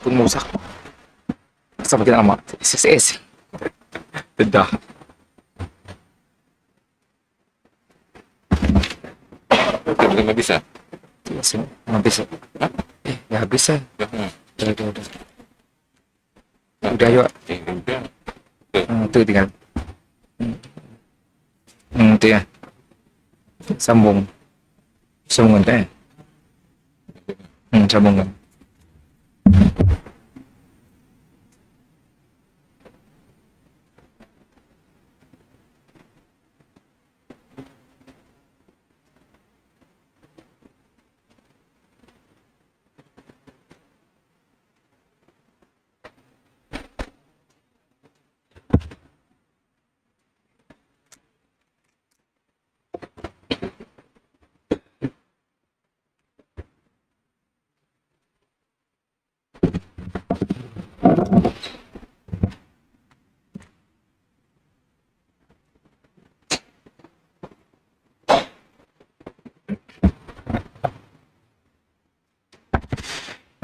pun merusak. Asal makin lama. SSS. Bedah. Belum bisa. Habis. Ya habis lah. Ya, Udah. Udah yuk. udah. Itu tinggal. Itu ya. Sambung. Sambungan kan? Sambungan.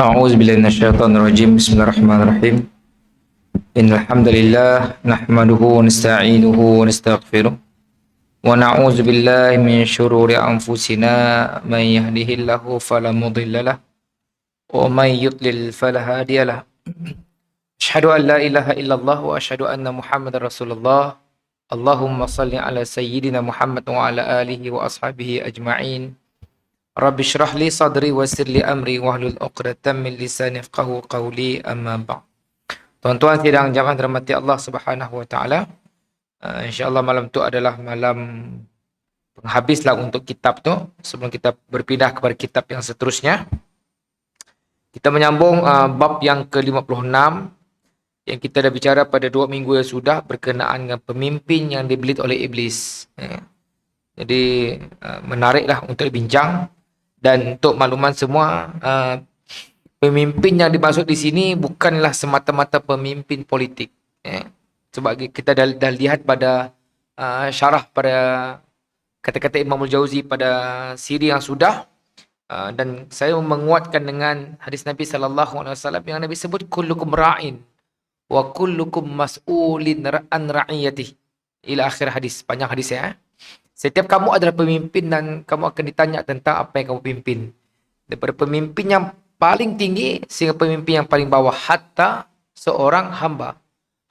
أعوذ بالله من الشيطان الرجيم بسم الله الرحمن الرحيم إن الحمد لله نحمده ونستعينه ونستغفره ونعوذ بالله من شرور أنفسنا من يهده الله فلا مضل له ومن يضلل فلا هادي له أشهد أن لا إله إلا الله وأشهد أن محمد رسول الله اللهم صل على سيدنا محمد وعلى آله وأصحابه أجمعين Rabbi syrah li sadri wa sirli amri wahlul 'uqdatam min lisani yafqahu qawli amma ba'd. Tuan-tuan sidang jamaah dirahmati Allah Subhanahu wa taala. Insya-Allah malam tu adalah malam penghabislah untuk kitab tu. Sebelum kita berpindah kepada kitab yang seterusnya, kita menyambung bab yang ke-56 yang kita dah bicara pada 2 minggu yang sudah berkenaan dengan pemimpin yang dibeli oleh iblis. Jadi menariklah untuk dibincang. Dan untuk makluman semua, pemimpin yang dimaksud di sini bukanlah semata-mata pemimpin politik. Sebab kita dah lihat pada syarah pada kata-kata Imam Al-Jauzi pada siri yang sudah. Dan saya menguatkan dengan hadis Nabi SAW yang Nabi sebut, kullukum ra'in wa kullukum mas'ulin an ra'iyatih. Ila akhir hadis, panjang hadis ya. Setiap kamu adalah pemimpin dan kamu akan ditanya tentang apa yang kamu pimpin. Daripada pemimpin yang paling tinggi sehingga pemimpin yang paling bawah. Hatta seorang hamba.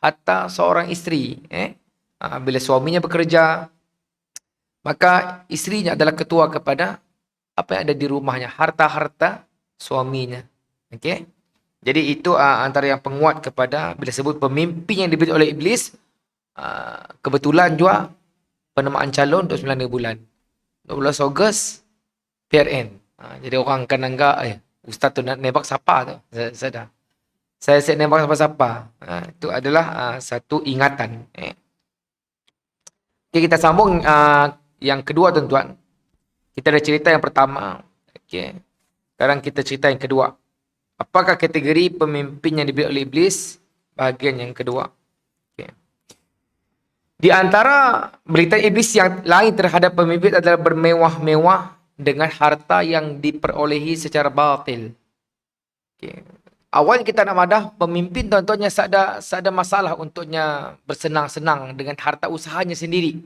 Hatta seorang isteri. Bila suaminya bekerja, maka istrinya adalah ketua kepada apa yang ada di rumahnya. Harta-harta suaminya. Okey. Jadi itu antara yang penguat kepada bila sebut pemimpin yang diberi oleh iblis. Kebetulan juga penamaan calon 29 bulan. 12 Ogos PRN. Jadi orang akan anggap ustaz tu nak nembak siapa tu. Saya nembak siapa-siapa. Itu adalah satu ingatan. Okay, kita sambung yang kedua tuan-tuan. Kita dah cerita yang pertama. Okay. Sekarang kita cerita yang kedua. Apakah kategori pemimpin yang diberi oleh iblis? Bahagian yang kedua. Di antara berita iblis yang lain terhadap pemimpin adalah bermewah-mewah dengan harta yang diperolehi secara batil. Okay. Awal kita nak madah pemimpin tuan-tuan yang ada masalah untuknya bersenang-senang dengan harta usahanya sendiri.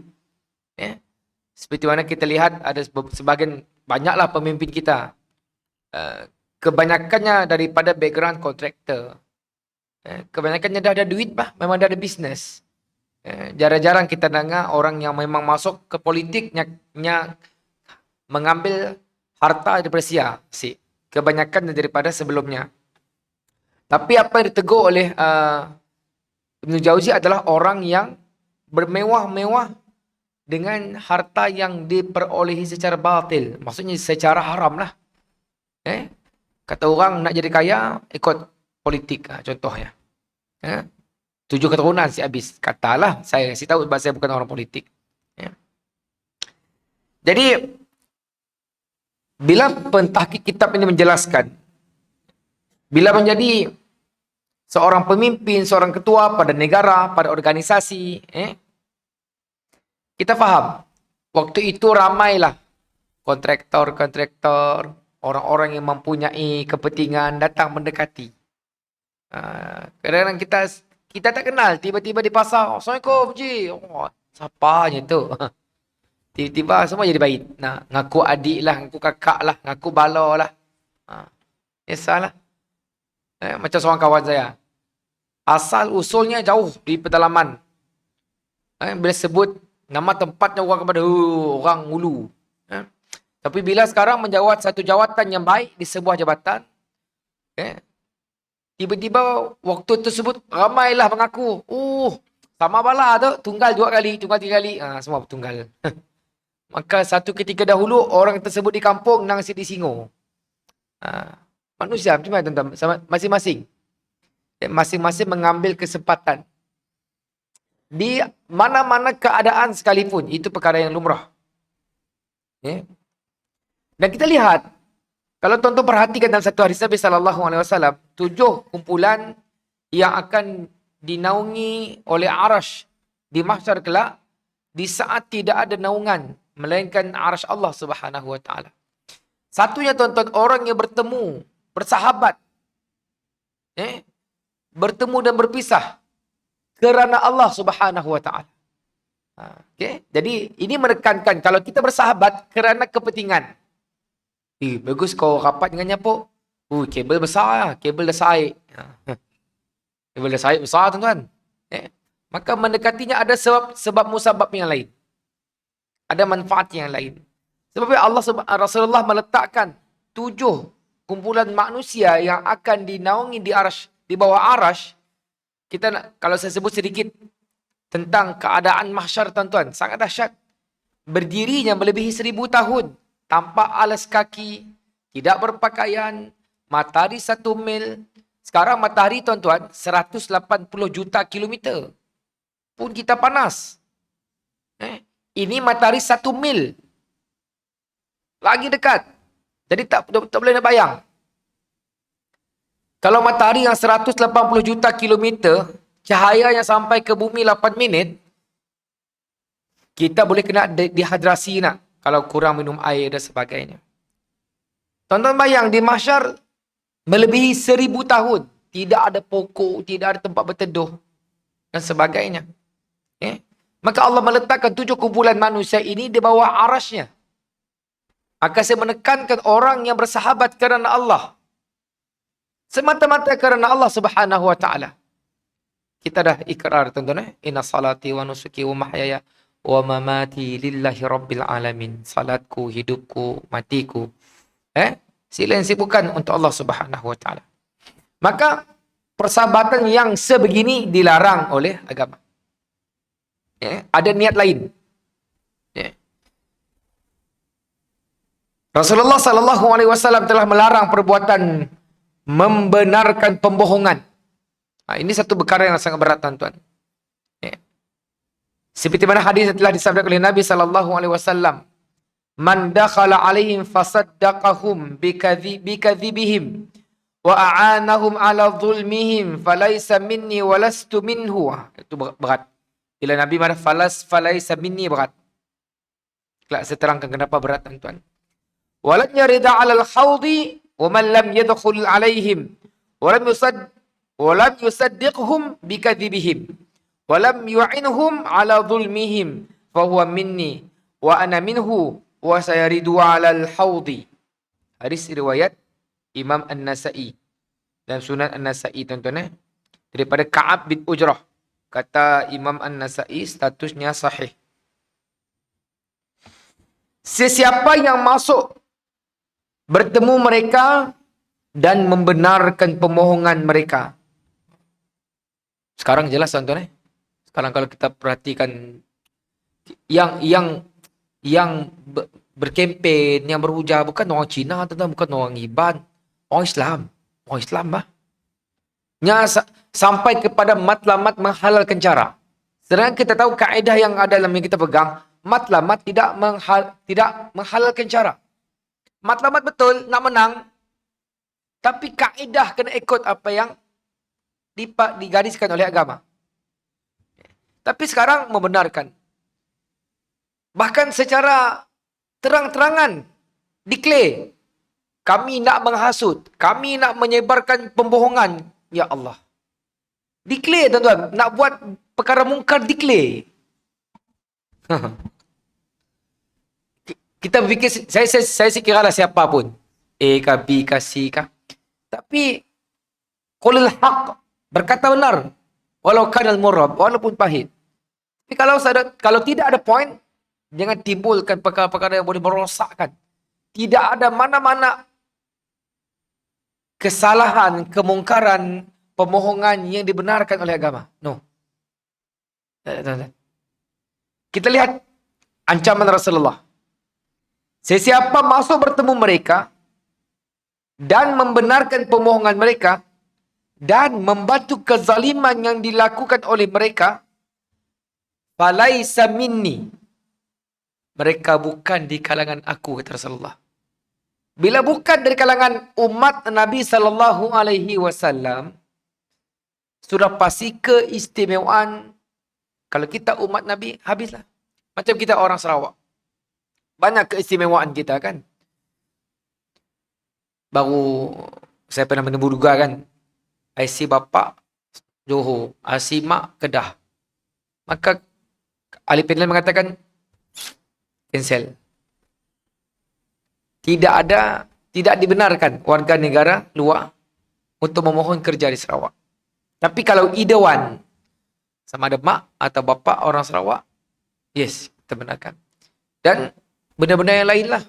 Seperti mana kita lihat ada sebagian banyaklah pemimpin kita. Kebanyakannya daripada background kontraktor. Kebanyakannya dah ada duit memang dah ada bisnes. Jarang-jarang kita dengar orang yang memang masuk ke politiknya mengambil harta daripada kebanyakan daripada sebelumnya. Tapi apa yang ditegur oleh Ibn Jauzi adalah orang yang bermewah-mewah dengan harta yang diperolehi secara batil. Maksudnya secara haram lah. Kata orang nak jadi kaya ikut politik contohnya. 7 keturunan habis. Katalah, saya kasih tahu sebab saya bukan orang politik. Jadi, bila pentahqiq kitab ini menjelaskan, bila menjadi seorang pemimpin, seorang ketua pada negara, pada organisasi, kita faham, waktu itu ramailah kontraktor, orang-orang yang mempunyai kepentingan datang mendekati. Kadang-kadang kita tak kenal, tiba-tiba di pasar, Assalamualaikum Ji. Oh, siapanya tu? Tiba-tiba semua jadi baik. Nah, ngaku adik lah, ngaku kakak lah, ngaku bala lah. Biasalah. Macam seorang kawan saya. Asal usulnya jauh di pedalaman. Bila sebut nama tempatnya orang kepada orang Ulu. Tapi bila sekarang menjawat satu jawatan yang baik di sebuah jabatan, tiba-tiba waktu tersebut ramailah mengaku. Sama bala tu, tunggal 2 kali, tunggal 3 kali. Semua bertunggal. Maka satu ketika dahulu, orang tersebut di kampung nang di singo. Manusia macam mana tuan-tuan? Masing-masing. Masing-masing mengambil kesempatan. Di mana-mana keadaan sekalipun, itu perkara yang lumrah. Dan kita lihat, kalau tuan-tuan perhatikan dalam satu hadis Nabi SAW, 7 kumpulan yang akan dinaungi oleh arash di mahsyar kelak, di saat tidak ada naungan, melainkan arash Allah Subhanahu Wa Taala. Satunya tuan-tuan, orang yang bertemu, bersahabat, bertemu dan berpisah kerana Allah Subhanahu Wa Taala. Jadi ini menekankan kalau kita bersahabat kerana kepentingan. Bagus kau rapat dengan nyapo. Kabel besar, kabel dah saik. Kabel dah saik besar tuan-tuan. Maka mendekatinya ada sebab musabab yang lain. Ada manfaat yang lain. Sebab Rasulullah meletakkan 7 kumpulan manusia yang akan dinaungi di bawah arash. Kalau saya sebut sedikit tentang keadaan mahsyar tuan-tuan, sangat dahsyat. Berdirinya melebihi 1000 tahun. Tanpa alas kaki, tidak berpakaian, matahari 1 mil. Sekarang matahari tuan-tuan 180 juta kilometer. Pun kita panas. Ini matahari 1 mil. Lagi dekat. Jadi tak boleh nak bayang. Kalau matahari yang 180 juta kilometer, cahayanya sampai ke bumi 8 minit, kita boleh kena dehidrasi nak. Kalau kurang minum air dan sebagainya. Tuan-tuan bayang, di mahsyar melebihi 1000 tahun. Tidak ada pokok, tidak ada tempat berteduh. Dan sebagainya. Maka Allah meletakkan 7 kumpulan manusia ini di bawah arasnya. Maka saya menekankan orang yang bersahabat kerana Allah. Semata-mata kerana Allah Subhanahu Wa Taala. Kita dah ikrar tuan-tuan. Inna salati wa nusuki wa mahyaya wa mamati lillahi rabbil alamin. Salatku, hidupku, matiku. Sila yang sibukan untuk Allah Subhanahu Wa Taala. Maka persahabatan yang sebegini dilarang oleh agama. Ada niat lain. Rasulullah SAW telah melarang perbuatan membenarkan pembohongan. Ini satu perkara yang sangat berat tuan-tuan. Seperti mana hadis yang telah disabdakan oleh Nabi SAW. Man dakhala alaihim fasaddaqahum bikadzibihim wa a'anahum ala zulmihim falaysa minni walastu minhu. Itu berat. Bila Nabi marah falaysa minni berat. Kelak saya terangkan kenapa berat tuan-tuan. Walam yarida 'alal khawdi wa man lam yadkhul alaihim wa lam yusaddiqhum bikadzibihim. Walam yu'inhum ala zulmihim fahuwa minni wa ana minhu wa sayaridu ala al-hawdi. Hadis riwayat Imam An-Nasa'i dan Sunan An-Nasa'i tuan-tuan. Daripada Ka'ab bin Ujrah. Kata Imam An-Nasa'i statusnya sahih. Sesiapa yang masuk bertemu mereka dan membenarkan pemohongan mereka. Sekarang jelas tuan-tuan. Sekarang kalau kita perhatikan yang berkempen, yang berujar bukan orang Cina, bukan orang Iban, orang Islam. Orang Islam lah. Sampai kepada matlamat menghalalkan cara. Sedangkan kita tahu kaedah yang ada dalam yang kita pegang, matlamat tidak menghalalkan cara. Matlamat betul, nak menang, tapi kaedah kena ikut apa yang digariskan oleh agama. Tapi sekarang membenarkan. Bahkan secara terang-terangan declare, kami nak menghasut, kami nak menyebarkan pembohongan Ya Allah. Declare tuan-tuan. Nak buat perkara mungkar, declare. Kita fikir, saya kira lah siapa pun. A kah, B kah, C kah. Tapi, qulil haq. Berkata benar. Walau kanal murab. Walaupun pahit. Tapi kalau tidak ada point, jangan timbulkan perkara-perkara yang boleh merosakkan. Tidak ada mana-mana kesalahan, kemungkaran, pemohongan yang dibenarkan oleh agama. No. Kita lihat ancaman Rasulullah. Sesiapa masuk bertemu mereka dan membenarkan pemohongan mereka dan membantu kezaliman yang dilakukan oleh mereka, falaisa minni. Mereka bukan di kalangan aku, kata Rasulullah. Bila bukan dari kalangan umat Nabi sallallahu alaihi wasallam, sudah pasti keistimewaan. Kalau kita umat Nabi, habislah. Macam kita orang Sarawak. Banyak keistimewaan kita kan. Baru saya pernah menemukan juga kan. IC bapa Johor, IC mak Kedah. Maka ahli panel mengatakan cancel. Tidak dibenarkan warga negara luar untuk memohon kerja di Sarawak. Tapi kalau either one, sama ada mak atau bapa orang Sarawak, yes, kita benarkan. Dan benda-benda yang lain lah.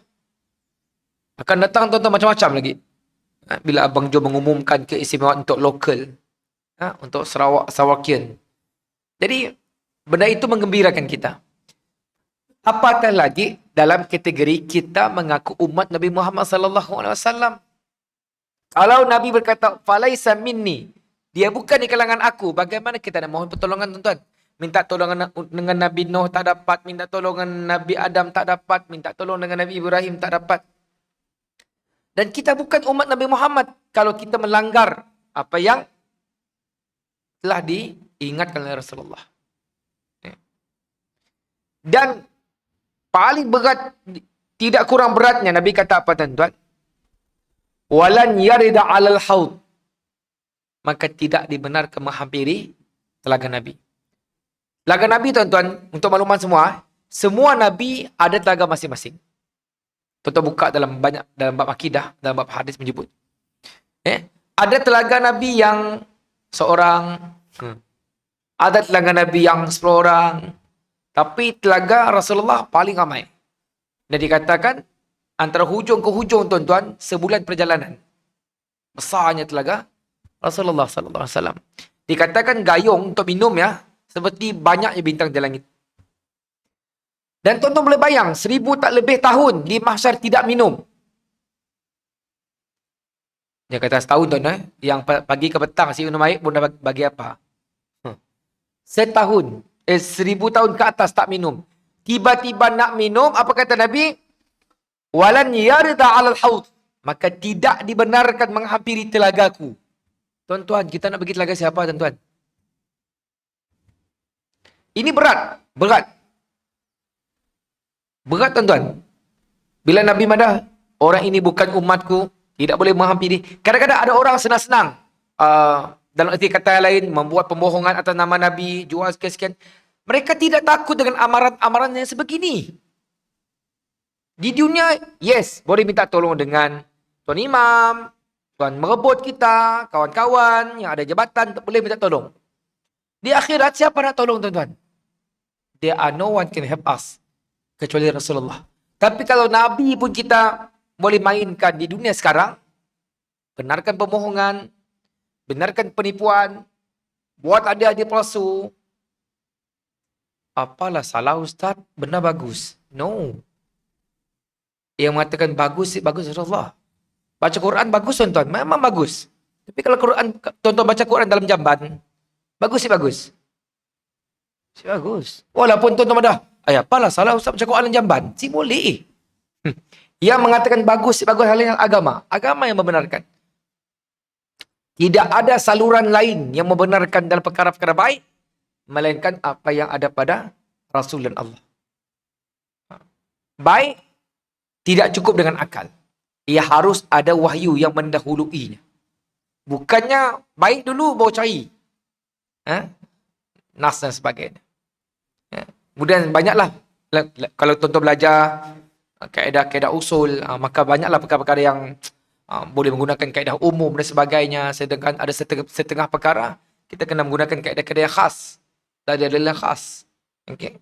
Akan datang tuan-tuan macam-macam lagi. Bila Abang Jo mengumumkan keistimewaan untuk lokal. Untuk Sarawakian. Jadi, benda itu menggembirakan kita. Apatah lagi dalam kategori kita mengaku umat Nabi Muhammad sallallahu alaihi wasallam. Kalau Nabi berkata, "Falaisa minni," dia bukan di kalangan aku. Bagaimana kita nak mohon pertolongan, tuan-tuan? Minta tolongan dengan Nabi Nuh tak dapat, minta tolongan Nabi Adam tak dapat, minta tolong dengan Nabi Ibrahim tak dapat. Dan kita bukan umat Nabi Muhammad kalau kita melanggar apa yang telah diingatkan oleh Rasulullah. Dan paling berat, tidak kurang beratnya, Nabi kata apa, tuan-tuan? Walan yarida alal haud. Maka tidak dibenarkan menghampiri telaga Nabi. Telaga Nabi, tuan-tuan, untuk makluman semua Nabi ada telaga masing-masing. Tuan-tuan buka dalam bab akidah, dalam bab hadis menyebut. Ada telaga Nabi yang seorang, ada telaga Nabi yang 10 orang, tapi telaga Rasulullah paling ramai. Dan dikatakan antara hujung ke hujung, tuan-tuan, sebulan perjalanan. Besarnya telaga Rasulullah sallallahu alaihi wasallam. Dikatakan gayung untuk minum ya, seperti banyaknya bintang di langit. Dan tuan-tuan boleh bayang, 1000 tak lebih tahun di mahsyar tidak minum. Dia kata setahun, tuan, yang pagi ke petang si minum air pun dah bagi apa? Setahun, 1000 tahun ke atas tak minum. Tiba-tiba nak minum, apa kata Nabi? Walan yarda alal haud. Maka tidak dibenarkan menghampiri telagaku. Tuan-tuan, kita nak pergi telaga siapa, tuan-tuan? Ini berat. Berat, tuan-tuan. Bila Nabi madah, orang ini bukan umatku, tidak boleh menghampiri. Kadang-kadang ada orang senang-senang. Dalam arti kata yang lain, membuat pembohongan atas nama Nabi, jual sekian-sekian. Mereka tidak takut dengan amaran-amaran yang sebegini. Di dunia, yes, boleh minta tolong dengan Tuan Imam, Tuan merebut kita, kawan-kawan yang ada jabatan, boleh minta tolong. Di akhirat, siapa nak tolong, tuan-tuan? There are no one can help us, kecuali Rasulullah. Tapi kalau Nabi pun kita boleh mainkan di dunia sekarang, benarkan pembohongan, benarkan penipuan, buat ada palsu. Apalah salah Ustaz, benar bagus. No. Yang mengatakan bagus Rasulullah. Baca Quran bagus, tuan-tuan. Memang bagus. Tapi kalau tuan-tuan baca Quran dalam jamban, bagus. Bagus. Walaupun tuan-tuan dah, apalah salah Ustaz baca Quran dalam jamban. Si boleh. Yang mengatakan bagus hal yang agama. Agama yang membenarkan. Tidak ada saluran lain yang membenarkan dalam perkara-perkara baik, melainkan apa yang ada pada Rasul dan Allah. Baik, tidak cukup dengan akal. Ia harus ada wahyu yang mendahuluinya. Bukannya baik dulu baru cari nas dan sebagainya. Kemudian banyaklah kalau tuan-tuan belajar kaedah-kaedah usul, maka banyaklah perkara-perkara yang boleh menggunakan kaedah umum dan sebagainya. Sedangkan ada setengah perkara kita kena menggunakan kaedah-kaedah yang khas. Tadi adalah khas. Okey.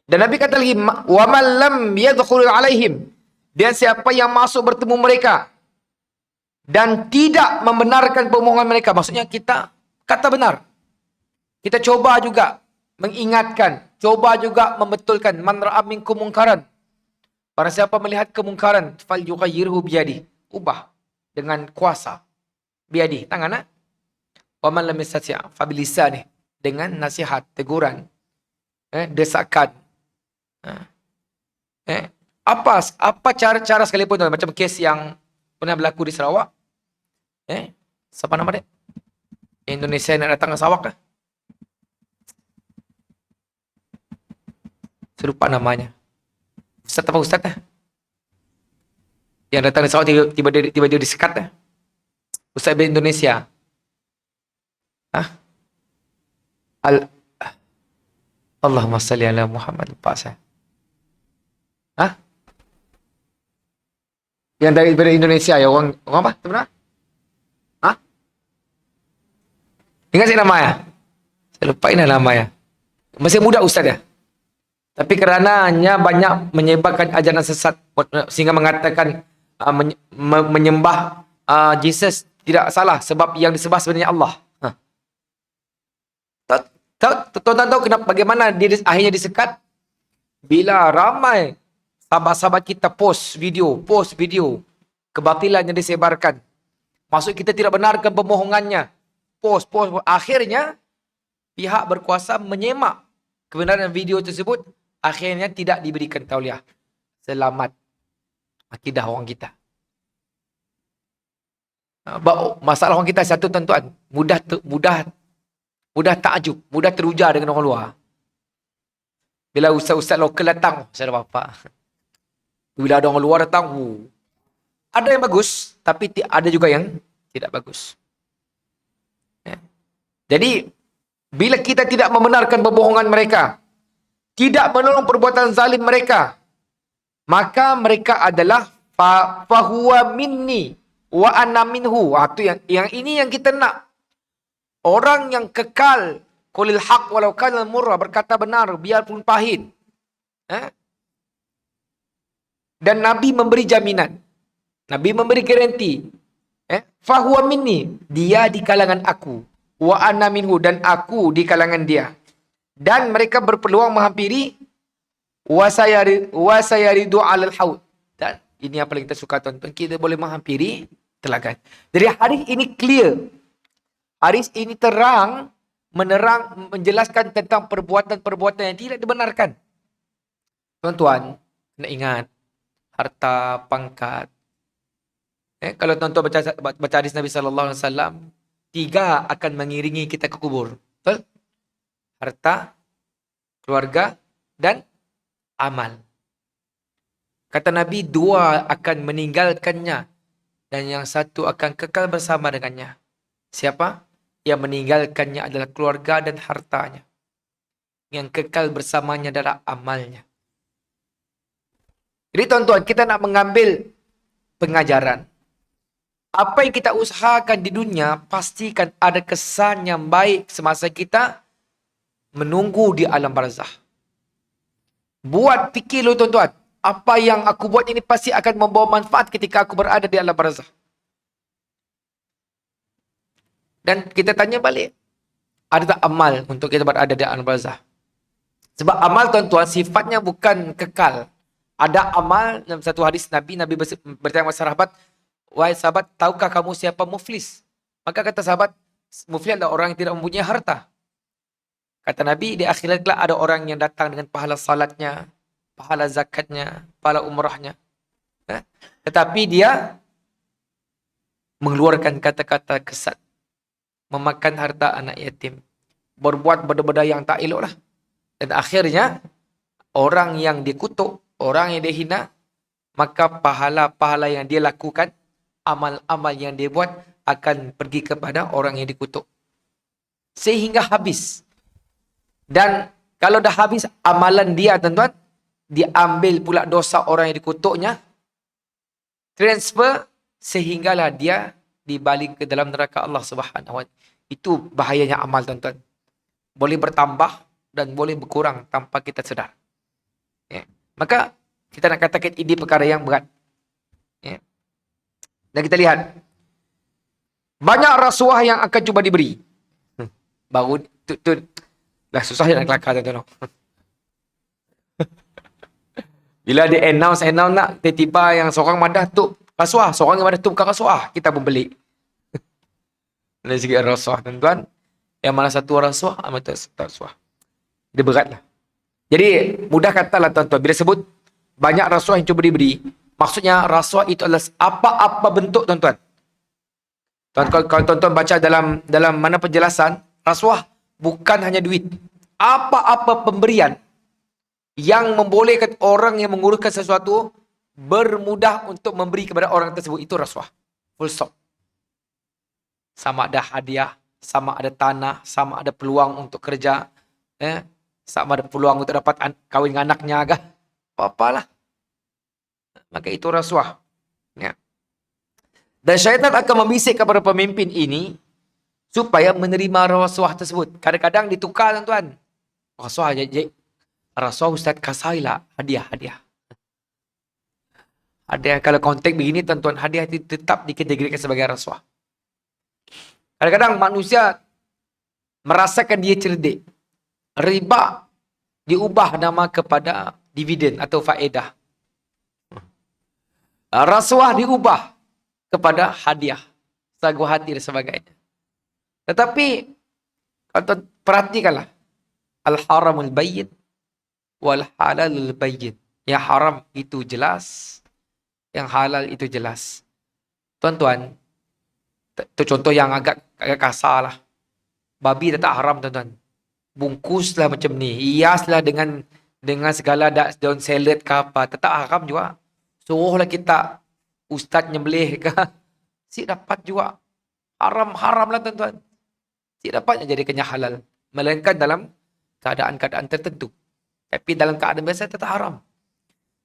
Dan Nabi kata lagi, wa man lam yadkhul alaihim, dan siapa yang masuk bertemu mereka dan tidak membenarkan permohonan mereka. Maksudnya kita kata benar. Kita coba juga mengingatkan, coba juga membetulkan. Man ra'a minkum mungkaran, barang siapa melihat kemungkaran, falyughayyirhu biyadihi, ubah dengan kuasa. Biyadihi, tangan. Wa man lam yastati' fa bilisanihi, dengan nasihat, teguran, desakan. Apa cara sekalipun, macam kes yang pernah berlaku di Sarawak. Siapa nama dia? Indonesia nak datang ke Sarawak. Saya lupa namanya. Ustaz apa Ustaz? Yang datang di Sarawak tiba dia disekat. Ustaz dari Indonesia. Allahumma salli ala Muhammad. Lupa saya. Yang dari Indonesia ya, orang apa? Sebenarnya? Ingat saya namanya? Saya lupa ini namanya. Masih muda Ustaz ya. Tapi kerananya banyak menyebarkan ajaran sesat sehingga mengatakan menyembah Jesus tidak salah sebab yang disembah sebenarnya Allah. Tuan-tuan tahu kenapa, bagaimana dia akhirnya disekat? Bila ramai sahabat-sahabat kita post video kebatilan yang disebarkan. Maksud kita tidak benarkan pemohongannya. Post. Akhirnya pihak berkuasa menyemak kebenaran video tersebut. Akhirnya tidak diberikan tauliah. Selamat akidah orang kita. Masalah orang kita satu tuan-tuan, mudah takjub, mudah teruja dengan orang luar. Bila ustaz-ustaz lokal datang, saya dah apa. Bila ada orang luar datang, ada yang bagus, tapi ada juga yang tidak bagus. Jadi, bila kita tidak membenarkan pembohongan mereka, tidak menolong perbuatan zalim mereka, maka mereka adalah fahuwa minni wa ana minhu. Itu yang ini yang kita nak. Orang yang kekal, qulil haq walau kana murra, berkata benar biarpun pahit. Dan Nabi memberi jaminan. Nabi memberi garanti. Fahuwa minni, dia di kalangan aku. Wa ana minhu, dan aku di kalangan dia. Dan mereka berpeluang menghampiri wa sayaridu 'alal haud. Dan ini yang paling kita suka tuan-tuan, kita boleh menghampiri telaga. Jadi hadis ini clear. Hadis ini terang, menerang, menjelaskan tentang perbuatan-perbuatan yang tidak dibenarkan. Tuan-tuan, kena ingat, harta, pangkat. Kalau tuan-tuan baca hadis Nabi SAW, 3 akan mengiringi kita ke kubur. Betul? Harta, keluarga, dan amal. Kata Nabi, 2 akan meninggalkannya, dan yang 1 akan kekal bersama dengannya. Siapa? Yang meninggalkannya adalah keluarga dan hartanya. Yang kekal bersamanya adalah amalnya. Jadi tuan-tuan, kita nak mengambil pengajaran. Apa yang kita usahakan di dunia, pastikan ada kesan yang baik semasa kita menunggu di alam barzah. Buat fikir lu tuan-tuan. Apa yang aku buat ini pasti akan membawa manfaat ketika aku berada di alam barzah. Dan kita tanya balik, ada tak amal untuk kita berada di alam barzah? Sebab amal tuan-tuan sifatnya bukan kekal. Ada amal, dalam satu hadis Nabi bertanya kepada sahabat, wahai sahabat, tahukah kamu siapa muflis? Maka kata sahabat, muflis adalah orang yang tidak mempunyai harta. Kata Nabi, di akhirat kelak ada orang yang datang dengan pahala salatnya, pahala zakatnya, pahala umrahnya. Tetapi dia mengeluarkan kata-kata kesat, memakan harta anak yatim, berbuat benda-benda yang tak elok lah. Dan akhirnya, orang yang dikutuk, orang yang dihina, maka pahala-pahala yang dia lakukan amal-amal yang dia buat akan pergi kepada orang yang dikutuk. Sehingga habis. Dan kalau dah habis amalan dia, tuan-tuan, diambil pula dosa orang yang dikutuknya, transfer, sehinggalah dia dibalik ke dalam neraka Allah Subhanahu wa Ta'ala. Itu bahayanya amal, tuan-tuan. Boleh bertambah dan boleh berkurang tanpa kita sedar. Ya. Maka kita nak katakan ini perkara yang berat. Ya. Dan kita lihat banyak rasuah yang akan cuba diberi. Baru tu dah susah nak kelakar, tuan-tuan. Bila dia announce nak tiba-tiba yang seorang madah tu rasuah, seorang yang madah tu bukan rasuah, kita pun beli. Dari segi rasuah, tuan-tuan, yang mana satu rasuah, amat tak rasuah. Dia beratlah. Jadi mudah katalah, tuan-tuan, bila sebut banyak rasuah yang cuba diberi, maksudnya rasuah itu adalah apa-apa bentuk, tuan-tuan. Kalau tuan-tuan baca dalam mana penjelasan, rasuah bukan hanya duit. Apa-apa pemberian yang membolehkan orang yang menguruskan sesuatu bermudah untuk memberi kepada orang tersebut, itu rasuah. Full stop. Sama ada hadiah, sama ada tanah, sama ada peluang untuk kerja, sama ada peluang untuk dapat kahwin dengan anaknya kah? Apa-apalah. Maka itu rasuah. Ya. Dan syaitan akan membisik kepada pemimpin ini supaya menerima rasuah tersebut. Kadang-kadang ditukar, tuan-tuan. Rasuah je. Rasuah Ustaz kasailah hadiah. Hadiah kalau konteks begini, tuan-tuan, hadiah itu tetap dikategorikan sebagai rasuah. Kadang-kadang manusia merasakan dia cerdik. Riba diubah nama kepada dividen atau faedah. Rasuah diubah kepada hadiah, sagu hati dan sebagainya. Tetapi kalau perhatikanlah, al-haramul bayyin wal halalul bayyin. Yang haram itu jelas, yang halal itu jelas. Tuan-tuan, itu contoh yang agak kasar lah. Babi tak haram, tuan-tuan. Bungkuslah macam ni, hiaslah dengan segala daun salad ke apa, tetap haram juga. Suruhlah kita ustaz nyembelih ke, si dapat juga. Haram lah, tuan-tuan. Si dapat jadikannya halal, melainkan dalam keadaan-keadaan tertentu. Tapi dalam keadaan biasa tetap haram.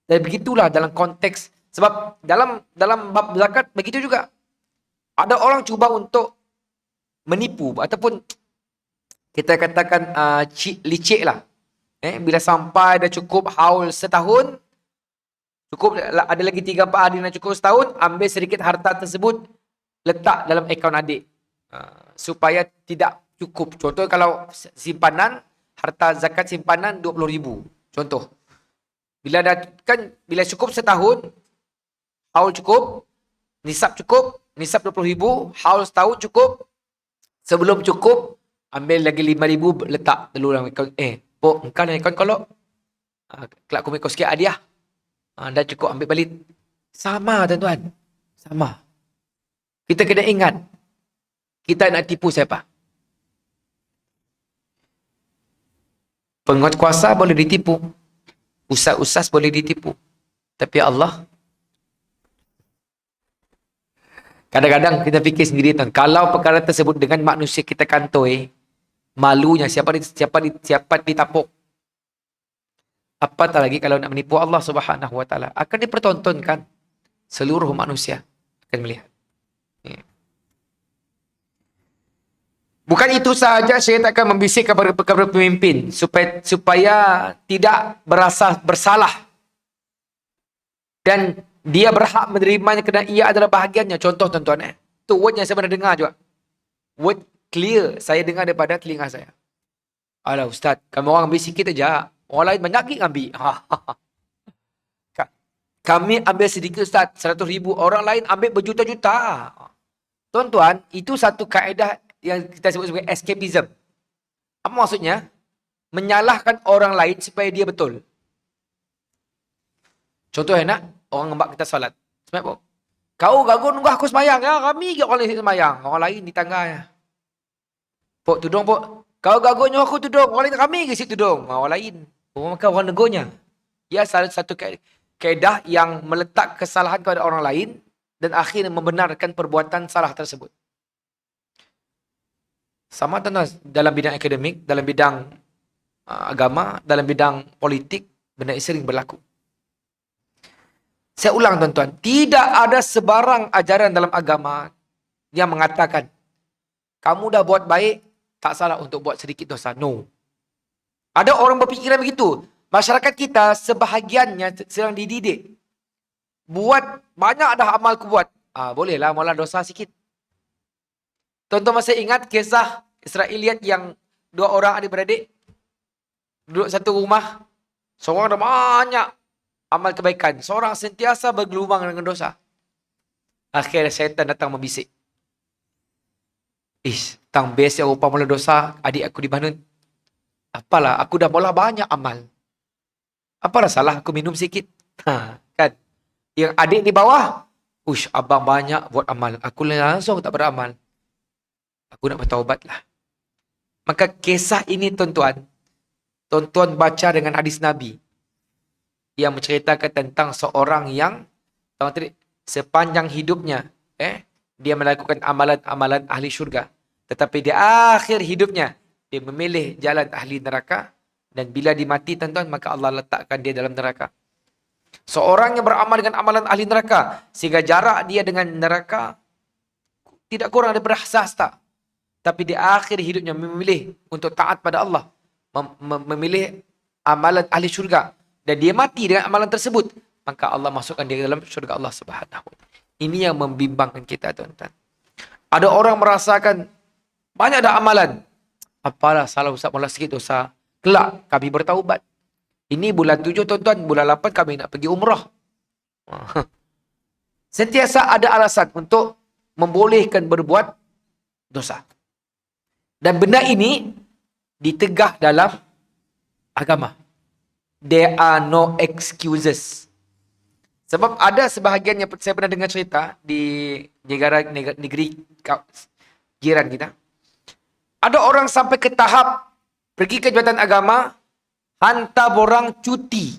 Dan begitulah dalam konteks, sebab dalam bab zakat begitu juga. Ada orang cuba untuk menipu ataupun kita katakan licik lah. Bila sampai dah cukup haul setahun, cukup ada lagi 3-4 hari nak cukup setahun, ambil sedikit harta tersebut, letak dalam akaun adik. Supaya tidak cukup. Contoh kalau simpanan, harta zakat simpanan 20,000. Contoh. Bila cukup setahun, haul cukup, nisab 20,000, haul setahun cukup. Sebelum cukup, ambil lagi 5,000 letak dulu dalam akaun. Pok, engkau dalam akaun kolok. Kelak aku sikit hadiah. Dah cukup, ambil balik. Sama, tuan-tuan. Sama. Kita kena ingat, kita nak tipu siapa? Penguasa boleh ditipu. Ustaz-ustaz boleh ditipu. Tapi Allah, kadang-kadang kita fikir sendiri, tuan. Kalau perkara tersebut dengan manusia kita kantoi, malunya siapa ditapuk. Apatah lagi kalau nak menipu Allah Subhanahu wa Ta'ala. Akan dipertontonkan. Seluruh manusia akan melihat. Bukan itu sahaja, syaitan akan membisik kepada pemimpin supaya tidak berasa bersalah dan dia berhak menerimanya kerana ia adalah bahagiannya. Contoh, tuan-tuan, tu word yang saya pernah dengar juga. Word clear saya dengar daripada telinga saya. Alah ustaz, kami orang ambil sikit aja, orang lain banyak lagi ambil. Kami ambil sedikit ustaz, 100,000, orang lain ambil berjuta-juta. Tuan-tuan, itu satu kaedah yang kita sebut sebagai escapism. Apa maksudnya? Menyalahkan orang lain supaya dia betul. Contoh enak, orang ngembak kita solat. Sebab apa? Kau gagun nunggu aku semayang. Ya, kami orang lain semayang. Orang lain di tangganya. Pok, tudung pok. Kau gagun nyuruh aku tudung. Orang lain kami ke situ tudung. Orang lain. Maka orang negornya. Ya, salah satu kaedah yang meletak kesalahan kepada orang lain dan akhirnya membenarkan perbuatan salah tersebut. Sama tuan-tuan, dalam bidang akademik, dalam bidang agama, dalam bidang politik, benda ini sering berlaku. Saya ulang tuan-tuan, tidak ada sebarang ajaran dalam agama yang mengatakan kamu dah buat baik, tak salah untuk buat sedikit dosa. No. Ada orang berpikiran begitu. Masyarakat kita sebahagiannya sedang dididik. Buat banyak dah amal ku buat. Bolehlah malah dosa sikit. Tuan-tuan masih ingat kisah Israeliat yang 2 orang adik-beradik duduk satu rumah. Seorang ada banyak amal kebaikan. Seorang sentiasa bergelumang dengan dosa. Akhirnya syaitan datang membisik. Tang best yang rupa mula dosa, adik aku di Banun. Apalah, aku dah mula banyak amal. Apalah salah aku minum sikit. Kan? Yang adik di bawah, abang banyak buat amal. Aku langsung tak beramal. Aku nak bertaubat lah. Maka kisah ini tuan-tuan baca dengan hadis Nabi yang menceritakan tentang seorang yang sepanjang hidupnya dia melakukan amalan-amalan ahli syurga, tetapi di akhir hidupnya dia memilih jalan ahli neraka, dan bila dimati tuan-tuan maka Allah letakkan dia dalam neraka. Seorang yang beramal dengan amalan ahli neraka sehingga jarak dia dengan neraka tidak kurang daripada sasta. Tapi di akhir hidupnya memilih untuk taat pada Allah. Memilih amalan ahli syurga. Dan dia mati dengan amalan tersebut. Maka Allah masukkan dia dalam syurga Allah Subhanahu. Ini yang membimbangkan kita tuan-tuan. Ada orang merasakan banyak dah amalan. Apalah salah Ustaz, malah sikit dosa. Kelak kami bertaubat. Ini bulan 7 tuan-tuan. Bulan 8 kami nak pergi umrah. Sentiasa ada alasan untuk membolehkan berbuat dosa. Dan benda ini ditegah dalam agama. There are no excuses. Sebab ada sebahagian yang saya pernah dengar cerita di negeri jiran kita. Ada orang sampai ke tahap pergi ke jabatan agama, hantar orang cuti.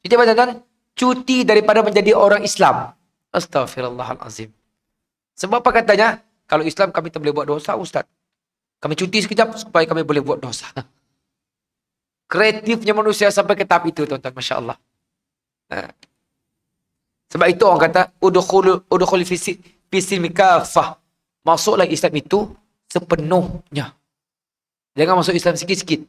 Cuti apa tuan-tuan? Cuti daripada menjadi orang Islam. Astaghfirullahalazim. Sebab apa katanya? Kalau Islam kami tak boleh buat dosa, Ustaz. Kami cuti sekejap supaya kami boleh buat dosa. Kreatifnya manusia sampai ke tahap itu, tuan-tuan. Masya Allah. Sebab itu orang kata, Udukhul fisilmi kafah. Masuklah Islam itu sepenuhnya. Jangan masuk Islam sikit-sikit.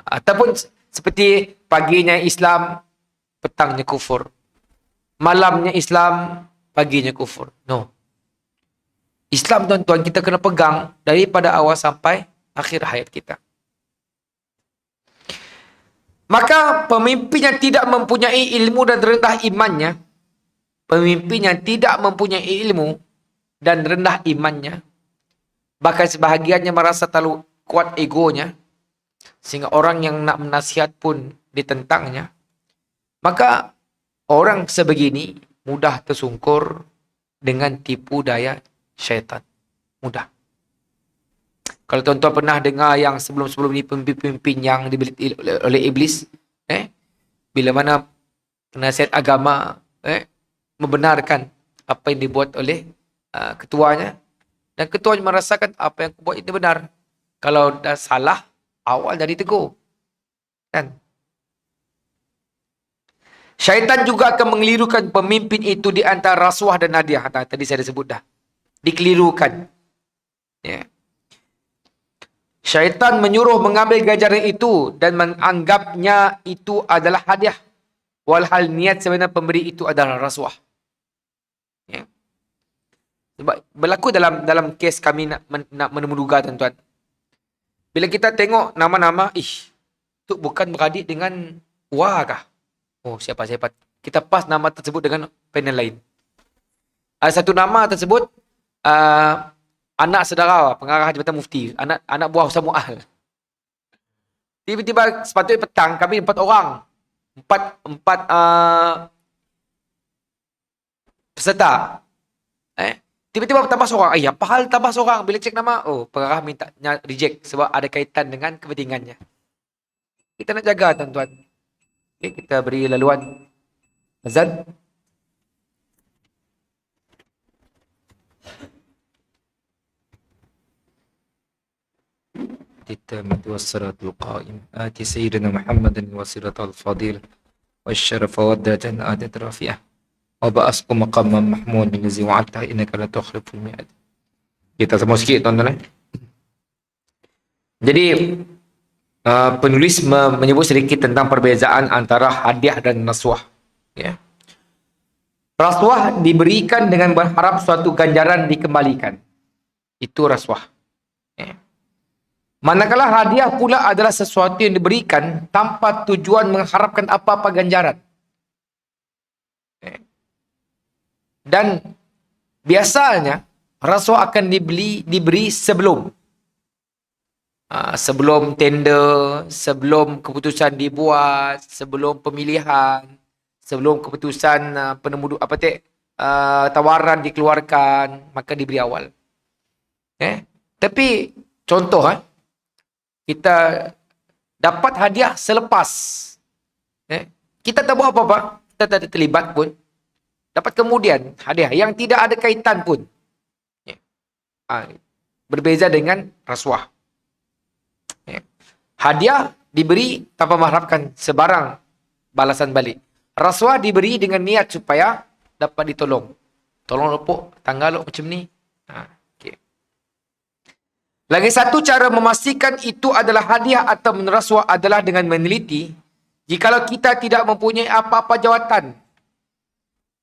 Ataupun seperti paginya Islam, petangnya kufur. Malamnya Islam, paginya kufur. No. Islam tuan-tuan kita kena pegang daripada awal sampai akhir hayat kita. Maka pemimpin yang tidak mempunyai ilmu dan rendah imannya, pemimpin yang tidak mempunyai ilmu dan rendah imannya, bahkan sebahagiannya merasa terlalu kuat egonya, sehingga orang yang nak menasihat pun ditentangnya, maka orang sebegini mudah tersungkur dengan tipu daya syaitan. Mudah. Kalau tuan-tuan pernah dengar yang sebelum-sebelum ni pemimpin-pemimpin yang dibeli oleh iblis, bila mana penasihat agama membenarkan apa yang dibuat oleh ketuanya, dan ketuanya merasakan apa yang buat itu benar. Kalau dah salah, awal dari tegur. Kan? Syaitan juga akan mengelirukan pemimpin itu di antara rasuah dan hadiah. Tadi saya dah sebut dah. Dikelirukan. Ya. Syaitan menyuruh mengambil ganjaran itu dan menganggapnya itu adalah hadiah. Walhal niat sebenarnya pemberi itu adalah rasuah. Ya. Sebab berlaku dalam kes kami nak menemuduga tuan-tuan. Bila kita tengok nama-nama, itu bukan beradik dengan Wah kah? Oh, siapa? Kita pas nama tersebut dengan panel lain. Ada satu nama tersebut, anak saudara pengarah Jabatan Mufti, anak buah Ustaz Mu'al. Tiba-tiba sepatutnya petang kami 4 orang. 4 peserta. Tiba-tiba tambah seorang. Apa hal tambah seorang? Bila cek nama, pengarah minta reject sebab ada kaitan dengan kepentingannya. Kita nak jaga tuan-tuan. Kita beri laluan azan. التامة والصلاة القائمة آت سيدنا محمد الوسيلة الفضيلة والشرف والدرجة آتت رافعة وبأسق مقاما محمود الذي وعدته إنك لا تخلف الميعاد. Kita semua sikit tuan-tuan. Jadi penulis menyebut sedikit tentang perbezaan antara hadiah dan rasuah. Ya. Rasuah diberikan dengan berharap suatu ganjaran dikembalikan. Itu rasuah. Ya. Manakala hadiah pula adalah sesuatu yang diberikan tanpa tujuan mengharapkan apa-apa ganjaran. Ya. Dan biasanya rasuah akan diberi sebelum tender, sebelum keputusan dibuat, sebelum pemilihan, sebelum keputusan tawaran dikeluarkan, maka diberi awal. Tapi contoh kita dapat hadiah selepas. Kita tak buat apa-apa, kita tak terlibat pun. Dapat kemudian hadiah yang tidak ada kaitan pun. Berbeza dengan rasuah. Hadiah diberi tanpa mengharapkan sebarang balasan balik. Rasuah diberi dengan niat supaya dapat ditolong. Tolong lepuk tangga lo macam ni. Okay. Lagi satu cara memastikan itu adalah hadiah atau rasuah adalah dengan meneliti jikalau kita tidak mempunyai apa-apa jawatan.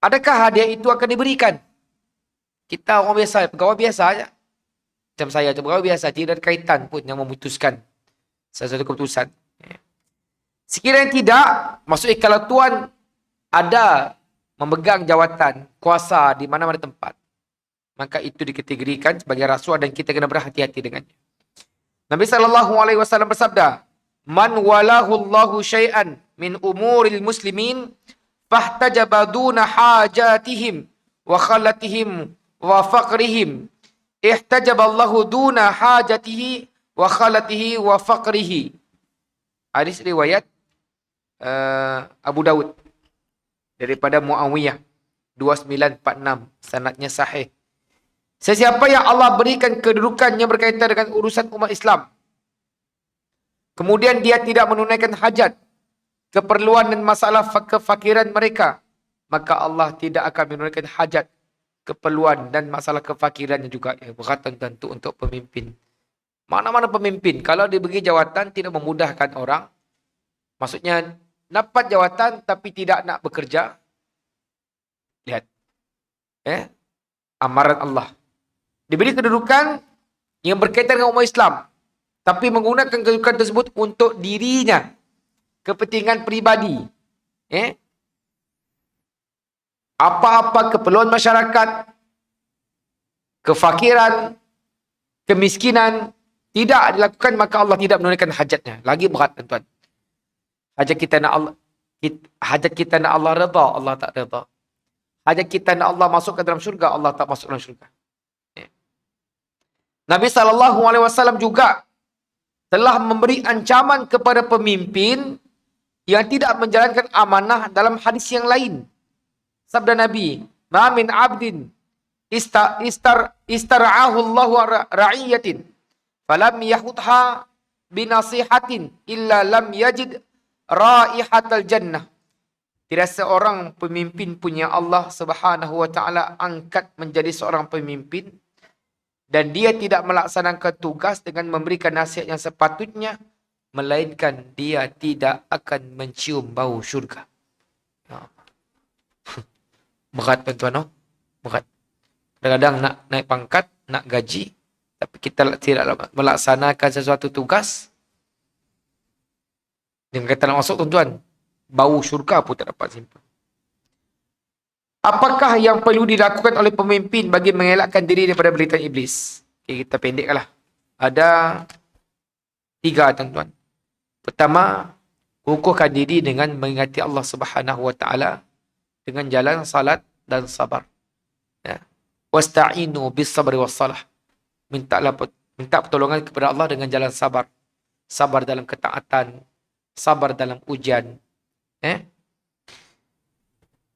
Adakah hadiah itu akan diberikan? Kita orang biasa, pegawai biasa aja. Macam saya, pegawai biasa, tidak ada kaitan pun yang memutuskan sesuatu keputusan. Sekiranya tidak, maksudnya kalau tuan ada memegang jawatan, kuasa di mana-mana tempat, maka itu dikategorikan sebagai rasuah dan kita kena berhati-hati dengannya. Nabi SAW bersabda, "Man walahu Allahu syai'an min umuril muslimin fahtajaba duna hajatihim wa khalatihim wa faqrihim ihtajaba Allahu duna hajatihi wa khalatihi wa faqrihi." Hadis riwayat Abu Daud daripada Muawiyah 2946, sanadnya sahih. Sesiapa yang Allah berikan kedudukan yang berkaitan dengan urusan umat Islam, kemudian dia tidak menunaikan hajat, keperluan dan masalah kefakiran mereka, maka Allah tidak akan menunaikan hajat, keperluan dan masalah kefakirannya juga. Berkata tentu untuk pemimpin. Mana-mana pemimpin, kalau diberi jawatan tidak memudahkan orang, maksudnya dapat jawatan tapi tidak nak bekerja, lihat. Amaran Allah. Diberi kedudukan yang berkaitan dengan umat Islam, tapi menggunakan kedudukan tersebut untuk dirinya, kepentingan peribadi. Apa-apa keperluan masyarakat, kefakiran, kemiskinan, tidak dilakukan, maka Allah tidak menunaikan hajatnya. Lagi berat tuan-tuan. Hajat kita nak Allah redha, Allah tak redha. Hajat kita nak Allah masuk ke dalam syurga, Allah tak masuk dalam syurga. Nabi SAW juga telah memberi ancaman kepada pemimpin yang tidak menjalankan amanah dalam hadis yang lain. Sabda Nabi, "Ma min 'abdin istar'ahu Allahu ra'iyatin falam yahutha binasihatin illa lam yajid raihatal jannah." Tidak seorang pemimpin punya Allah Subhanahu wa taala angkat menjadi seorang pemimpin dan dia tidak melaksanakan tugas dengan memberikan nasihat yang sepatutnya, melainkan dia tidak akan mencium bau syurga. Berat tuan-tuan, berat. Kadang-kadang nak naik pangkat, nak gaji, tapi kita tidak melaksanakan sesuatu tugas, dengan kata nak masuk tuan-tuan, bau syurga pun tak dapat simpan. Apakah yang perlu dilakukan oleh pemimpin bagi mengelakkan diri daripada belitan iblis? Okay, kita pendeklah. Ada 3 tuan-tuan. Pertama, kukuhkan diri dengan mengingati Allah Subhanahu wa taala dengan jalan salat dan sabar. Wasta'inu bis sabri was salah. Minta pertolongan kepada Allah dengan jalan sabar. Sabar dalam ketaatan, sabar dalam ujian.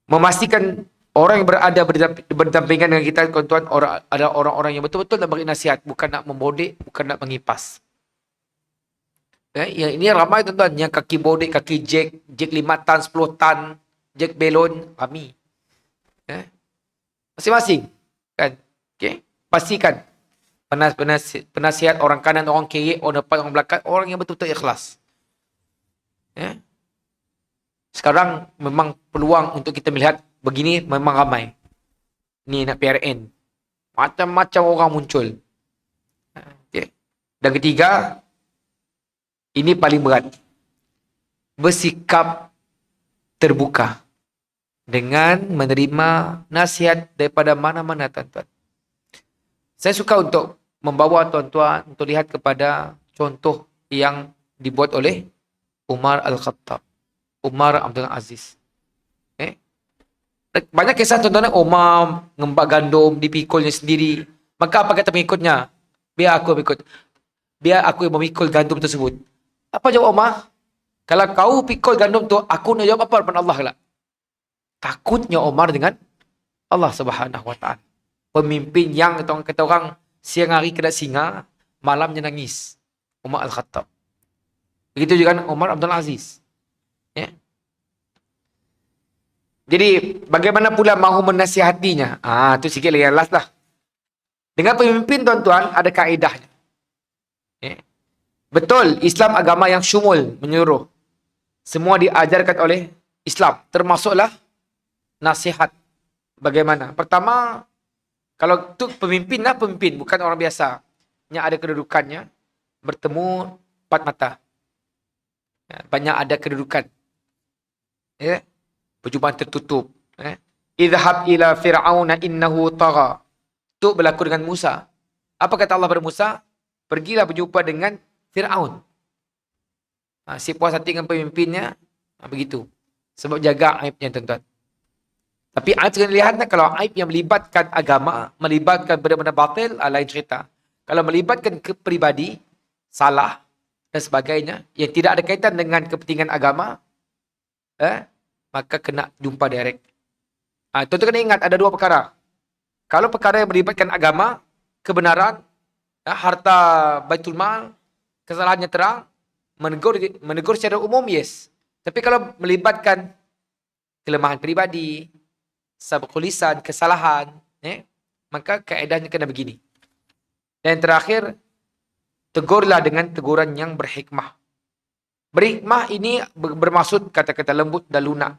Memastikan orang yang berada berdampingan dengan kita, tuan-tuan, ada orang-orang yang betul-betul nak beri nasihat, bukan nak membodek, bukan nak mengipas. Yang ini ramai tuan-tuan. Yang kaki bodek, kaki jack 5 tan, 10 tan, jack belon, kami. Masing-masing. Kan? Okay? Pastikan. Penasihat orang kanan, orang kiri, orang depan, orang belakang, orang yang betul-betul ikhlas. Sekarang memang peluang untuk kita melihat begini memang ramai. Ni nak PRN. Macam-macam orang muncul. Okay. Dan ketiga, ini paling berat. Bersikap terbuka dengan menerima nasihat daripada mana-mana tuan-tuan. Saya suka untuk membawa tuan-tuan untuk lihat kepada contoh yang dibuat oleh Umar Al-Khattab. Umar Abdul Aziz. Banyak kisah tuan-tuan, Umar ngembak gandum, dipikulnya sendiri. Maka apa kata pengikutnya? Biar aku yang memikul gandum tersebut. Apa jawab Umar? Kalau kau pikul gandum tu, aku nak jawab apa depan Allah lah. Takutnya Umar dengan Allah Subhanahu Wa Taala. Pemimpin yang kata orang siang hari kena singa, malamnya nangis. Umar Al-Khattab. Begitu juga Umar Abdul Aziz. Jadi bagaimana pula mahu menasihatinya? Tu sikit lagi last lah. Dengan pemimpin tuan-tuan ada kaedahnya. Betul, Islam agama yang syumul, menyeluruh. Semua diajarkan oleh Islam. Termasuklah nasihat. Bagaimana? Pertama, kalau tu pemimpin, bukan orang biasa. Yang ada kedudukannya, bertemu 4 mata. Banyak ada kedudukan. Perjumpaan tertutup. Idhab ila fir'auna innahu tagha. Itu berlaku dengan Musa. Apa kata Allah pada Musa? Pergilah berjumpa dengan Fir'aun. Si puas hati dengan pemimpinnya, begitu. Sebab jaga aibnya tuan-tuan. Tapi aib sekali lihat, kalau aib yang melibatkan agama, melibatkan benda-benda batil, lain cerita. Kalau melibatkan kepribadi, salah, dan sebagainya, yang tidak ada kaitan dengan kepentingan agama, maka kena jumpa direct. Tuan-tuan kena ingat, ada 2 perkara. Kalau perkara yang melibatkan agama, kebenaran, harta baitul mal, kesalahannya terang, menegur secara umum, yes. Tapi kalau melibatkan kelemahan pribadi, sabuk lisan, kesalahan, maka kaedahnya kena begini. Dan terakhir, tegurlah dengan teguran yang berhikmah. Berhikmah ini bermaksud kata-kata lembut dan lunak.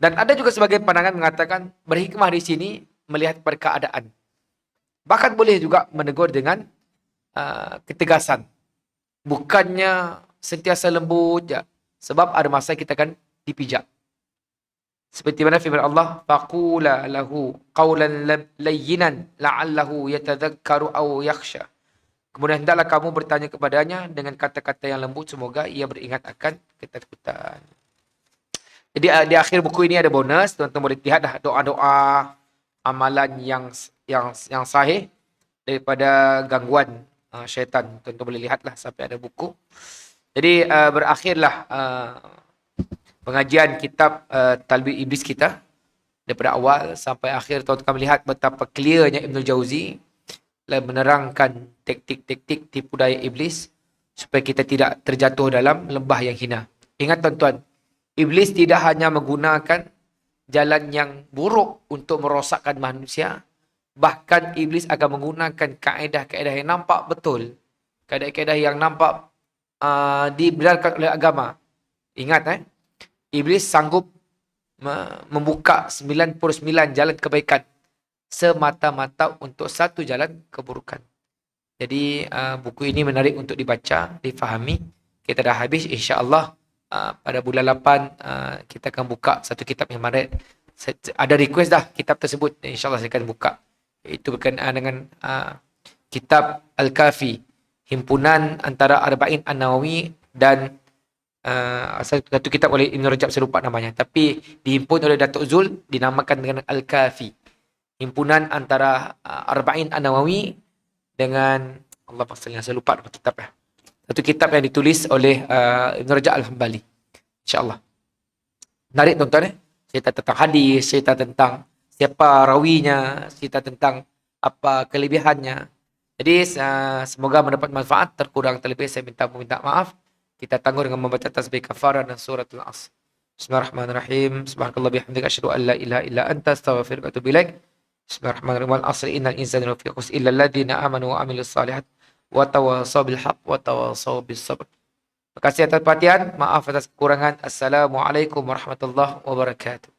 Dan ada juga sebagian pandangan mengatakan berhikmah di sini melihat keadaan. Bahkan boleh juga menegur dengan ketegasan. Bukannya sentiasa lembut je. Sebab ada masa kita akan dipijak. Seperti mana firman Allah, faqula lahu qawlan layyinan la'allahu yatadhakkaru aw yakhsha. Kemudian hendaklah kamu bertanya kepadanya dengan kata-kata yang lembut, semoga ia beringat akan ketakutan. Jadi di akhir buku ini ada bonus, tuan-tuan boleh lihat dah doa-doa amalan yang sahih daripada gangguan syaitan. Tuan-tuan boleh lihatlah sampai ada buku. Jadi berakhirlah pengajian kitab Talbis Iblis kita daripada awal sampai akhir. Tuan-tuan melihat betapa clearnya Ibn Jauzi menerangkan taktik-taktik tipu daya iblis supaya kita tidak terjatuh dalam lembah yang hina. Ingat tuan-tuan, iblis tidak hanya menggunakan jalan yang buruk untuk merosakkan manusia, bahkan iblis akan menggunakan kaedah-kaedah yang nampak betul, kaedah-kaedah yang nampak dibenarkan oleh agama. Ingat, iblis sanggup membuka 99 jalan kebaikan semata-mata untuk satu jalan keburukan. Jadi buku ini menarik untuk dibaca, difahami. Kita dah habis, insya-Allah pada bulan 8 kita akan buka satu kitab yang menarik. Ada request dah kitab tersebut, insya-Allah saya akan buka. Itu berkenaan dengan kitab Al-Kafi, himpunan antara Arba'in An-Nawawi dan satu kitab oleh Ibn Rajab, saya lupa namanya, tapi dihimpun oleh Datuk Zul, dinamakan dengan Al-Kafi. Himpunan antara Arba'in An-Nawawi dengan Allah pastinya saya lupa nama kitabnya. Satu kitab yang ditulis oleh Ibn Rajab Al-Hambali. InsyaAllah. Menarik tuan-tuan. Cerita tentang hadis, cerita tentang siapa rawinya, cerita tentang apa kelebihannya. Jadi semoga mendapat manfaat. Terkurang terlebih saya minta maaf. Kita tangguh dengan membaca tasbih kafarah dan suratul Asr. Bismillahirrahmanirrahim. Subhanakallah bihamdika asyhadu an la ilaha illa anta astaghfiruka wa atubu ilaik. Bismillahirrahmanirrahim. Wal 'asri innal insana lafi khusr illa alladziina aamanu wa 'amilus shalihat wa tawassaw bil haqq wa tawassaw bis sabr. Terima kasih atas perhatian. Maaf atas kekurangan. Assalamualaikum warahmatullahi wabarakatuh.